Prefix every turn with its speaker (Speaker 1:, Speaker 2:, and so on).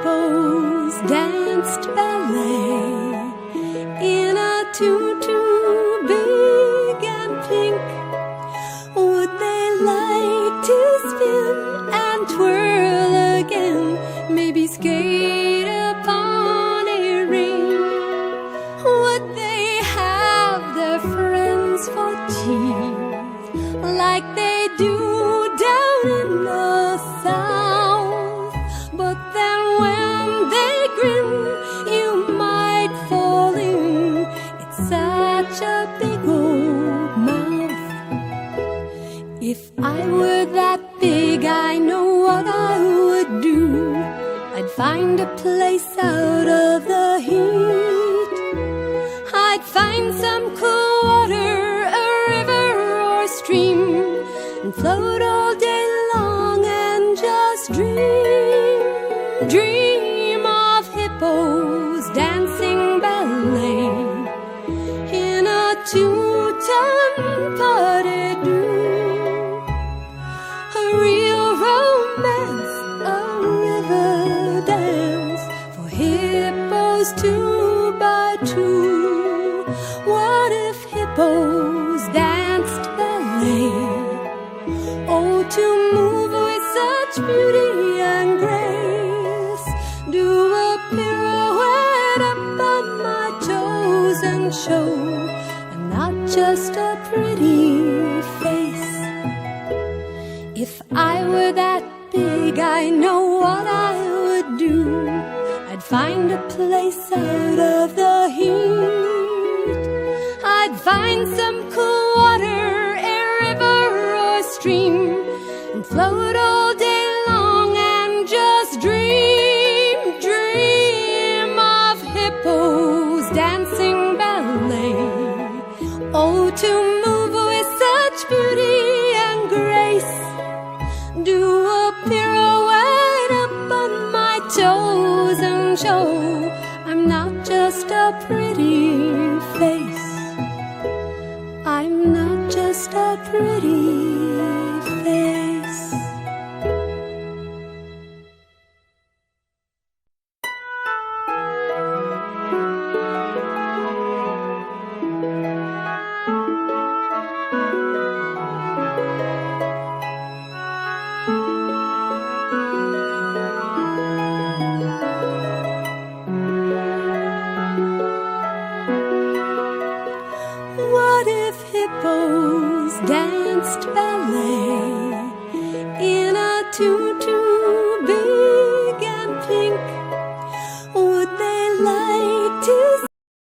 Speaker 1: hippos danced ballet in a tutu big and pink, would they like to spin and twirl again, maybe skate upon a ring? Would they have their friends for tea like they do down in the South? But then when they grin, you might fall in. It's such a big old mouth. If I were that big, I know what I would do. I'd find a place out of the heat. I'd find some cool water, a river or stream, and float all day long and just dream of hippos dancing ballet in a two-ton pas-de-deux. A real romance, a river dance for hippos 2 by 2. What if hippos danced ballet? Oh, to move with such beauty and grace, do a pirouette up on my toes and show I'm not just a pretty face. If I were that big, I know what I would do. I'd find a place out of the heat. I'd find some cool water, a river or stream, and float all day long and just dream of hippos dancing ballet. Oh, to move with such beauty and grace, do a pirouette up on my toes and show I'm not just a pretty face. I'm not just a pretty face. What if hippos danced ballet in a tutu